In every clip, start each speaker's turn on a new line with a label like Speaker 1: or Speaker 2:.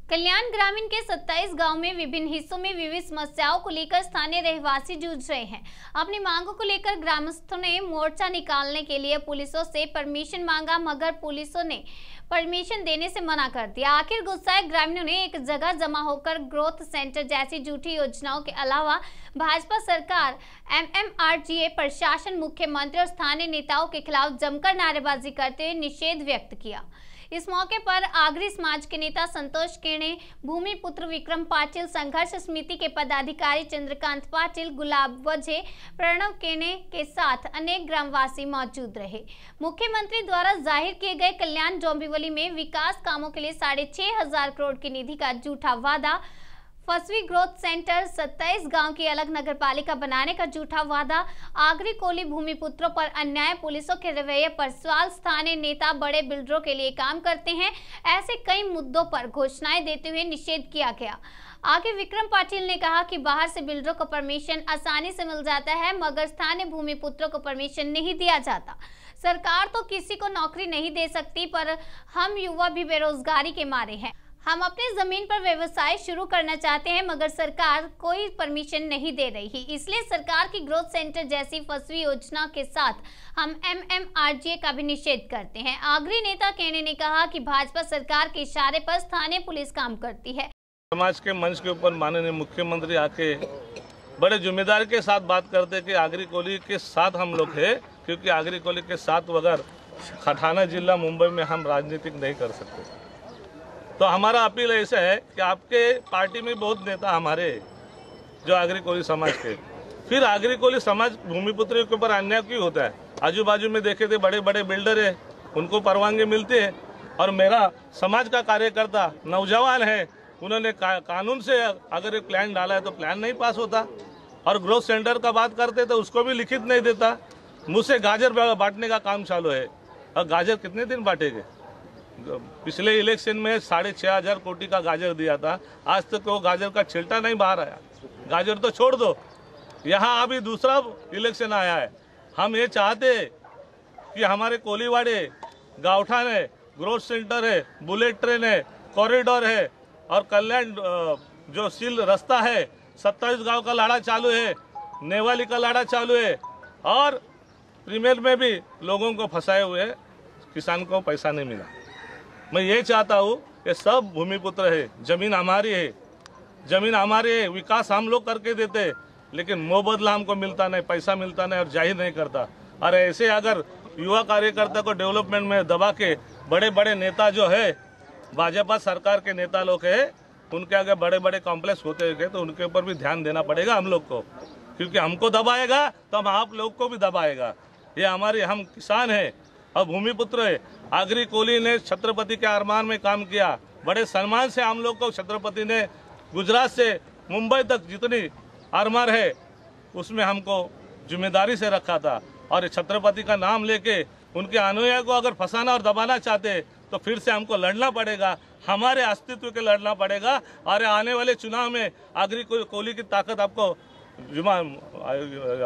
Speaker 1: कल्याण ग्रामीण के 27 गांव में विभिन्न हिस्सों में विविध समस्याओं को लेकर स्थानीय रहवासी जूझ रहे हैं। अपनी मांगों को लेकर ग्रामस्थों ने मोर्चा निकालने के लिए पुलिसों से परमिशन मांगा, मगर पुलिसों ने परमिशन देने से मना कर दिया। आखिर गुस्साए ग्रामीणों ने एक जगह जमा होकर ग्रोथ सेंटर जैसी झूठी योजनाओं के अलावा भाजपा सरकार, MMRGA प्रशासन, मुख्यमंत्री और स्थानीय नेताओं के खिलाफ जमकर नारेबाजी करते हुए निषेध व्यक्त किया। इस मौके पर आगरी समाज के नेता संतोष केणे, भूमिपुत्र विक्रम पाटिल, संघर्ष समिति के पदाधिकारी चंद्रकांत पाटिल, गुलाब वजे, प्रणव केणे के साथ अनेक ग्रामवासी मौजूद रहे। मुख्यमंत्री द्वारा जाहिर किए गए कल्याण डोंबिवली में विकास कामों के लिए 6,500 करोड़ की निधि का झूठा वादा, फसवी ग्रोथ सेंटर, 27 गांव की अलग नगरपालिका बनाने का झूठा वादा, आगरी कोली भूमिपुत्रों पर अन्याय, पुलिसों के रवैये पर सवाल, स्थानीय नेता बड़े बिल्डरों के लिए काम करते हैं, ऐसे कई मुद्दों पर घोषणाएं देते हुए निषेध किया गया। आगे विक्रम पाटिल ने कहा कि बाहर से बिल्डरों को परमिशन आसानी से मिल जाता है, मगर स्थानीय भूमिपुत्रों को परमिशन नहीं दिया जाता। सरकार तो किसी को नौकरी नहीं दे सकती, पर हम युवा भी बेरोजगारी के मारे हैं। हम अपनी जमीन पर व्यवसाय शुरू करना चाहते हैं, मगर सरकार कोई परमिशन नहीं दे रही। इसलिए सरकार की ग्रोथ सेंटर जैसी फसवी योजना के साथ हम MMRGA का भी निषेध करते हैं। आगरी नेता केणे ने कहा कि भाजपा सरकार के इशारे पर स्थानीय पुलिस काम करती है।
Speaker 2: समाज के मंच के ऊपर माननीय मुख्यमंत्री आके बड़े जिम्मेदारी के साथ बात करते कि आगरी कोली के साथ हम लोग है, क्योंकि आगरी कोली के साथ बगैर ठाणे जिला मुंबई में हम राजनीतिक नहीं कर सकते। तो हमारा अपील ऐसा है कि आपके पार्टी में बहुत नेता हमारे जो आगरी कोली समाज के, फिर आगरी कोली समाज भूमिपुत्रों के ऊपर अन्याय क्यों होता है? आजू बाजू में देखे थे बड़े बड़े बिल्डर है, उनको परवानगी मिलती है, और मेरा समाज का कार्यकर्ता नौजवान है, उन्होंने कानून से अगर एक प्लान डाला है तो प्लान नहीं पास होता। और ग्रोथ सेंटर का बात करते तो उसको भी लिखित नहीं देता। मुझसे गाजर बांटने का काम चालू है, और गाजर कितने दिन बांटेंगे? पिछले इलेक्शन में 6,500 कोटी का गाजर दिया था, आज तक वो गाजर का छिलटा नहीं बाहर आया। गाजर तो छोड़ दो, यहाँ अभी दूसरा इलेक्शन आया है। हम ये चाहते कि हमारे कोलीवाड़े, गाँवठान है, ग्रोथ सेंटर है, बुलेट ट्रेन है, कॉरिडोर है, और कल्याण जो सील रास्ता है, 27 गांव का लाड़ा चालू है, नेवाली का लाड़ा चालू है, और प्रीमियर में भी लोगों को फंसाए हुए है, किसान को पैसा नहीं मिला। मैं ये चाहता हूँ कि सब भूमिपुत्र है, जमीन हमारी है, जमीन हमारी है, विकास हम लोग करके देते, लेकिन मुआवजा हमको मिलता नहीं, पैसा मिलता नहीं और जाहिर नहीं करता। और ऐसे अगर युवा कार्यकर्ता को डेवलपमेंट में दबा के बड़े बड़े नेता जो है, भाजपा सरकार के नेता लोग है, उनके आगे बड़े बड़े कॉम्प्लेक्स होते हैं, तो उनके ऊपर भी ध्यान देना पड़ेगा हम लोग को, क्योंकि हमको दबाएगा तो हम आप लोग को भी दबाएगा। ये हमारे, हम किसान है और भूमिपुत्र है। आगरी कोली ने छत्रपति के अरमान में काम किया, बड़े सम्मान से हम लोग को छत्रपति ने गुजरात से मुंबई तक जितनी अरमान है उसमें हमको जिम्मेदारी से रखा था। और छत्रपति का नाम लेके उनके अनुयायी को अगर फंसाना और दबाना चाहते तो फिर से हमको लड़ना पड़ेगा, हमारे अस्तित्व के लड़ना पड़ेगा। और आने वाले चुनाव में आगरी कोली की ताकत आपको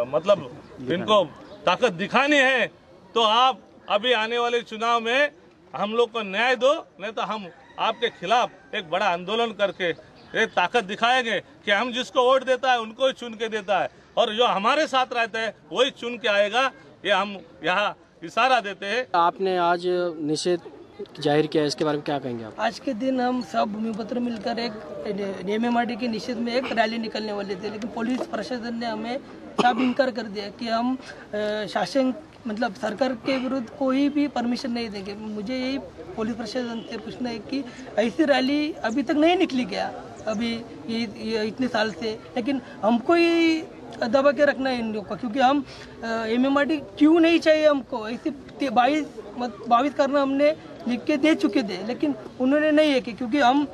Speaker 2: मतलब इनको ताकत दिखानी है, तो आप अभी आने वाले चुनाव में हम लोग को न्याय दो, नहीं तो हम आपके खिलाफ एक बड़ा आंदोलन करके एक ताकत दिखाएंगे कि हम जिसको वोट देता है उनको ही चुन के देता है, और जो हमारे साथ रहता है वही चुन के आएगा। ये हम यहाँ इशारा देते हैं।
Speaker 3: आपने आज निषेध जाहिर किया, इसके बारे में क्या कहेंगे आप?
Speaker 4: आज के दिन हम सब भूमिपुत्र मिलकर एक MMRGA के निषेध में एक रैली निकलने वाले थे, लेकिन पुलिस प्रशासन ने हमें साफ इनकार कर दिया कि हम शासन मतलब सरकार के विरुद्ध कोई भी परमिशन नहीं देंगे। मुझे यही पुलिस प्रशासन से पूछना है कि ऐसी रैली अभी तक नहीं निकली क्या, अभी ये इतने साल से, लेकिन हमको ही दबा के रखना है इन लोगों का, क्योंकि हम MMRGA क्यों नहीं चाहिए हमको। ऐसे 22 करना हमने लिख के दे चुके थे, लेकिन उन्होंने नहीं है कि, क्योंकि हम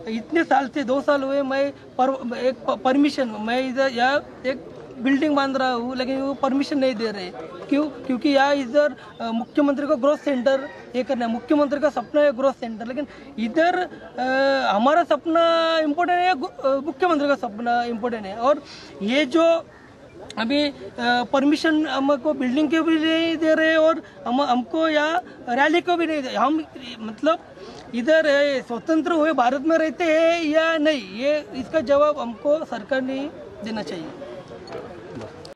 Speaker 4: इतने साल से 2 साल हुए मैं एक परमिशन, मैं इधर यहाँ एक बिल्डिंग बांध रहा हूँ, लेकिन वो परमिशन नहीं दे रहे। क्यों? क्योंकि यहाँ इधर मुख्यमंत्री को ग्रोथ सेंटर ये करना है, मुख्यमंत्री का सपना है ग्रोथ सेंटर, लेकिन इधर हमारा सपना इम्पोर्टेंट है, मुख्यमंत्री का सपना इम्पोर्टेंट है। और ये जो अभी परमिशन हमको बिल्डिंग के भी नहीं दे रहे और हमको या रैली को भी नहीं दे। हम मतलब इधर स्वतंत्र हुए भारत में रहते हैं या नहीं, ये इसका जवाब हमको सरकार ने देना चाहिए।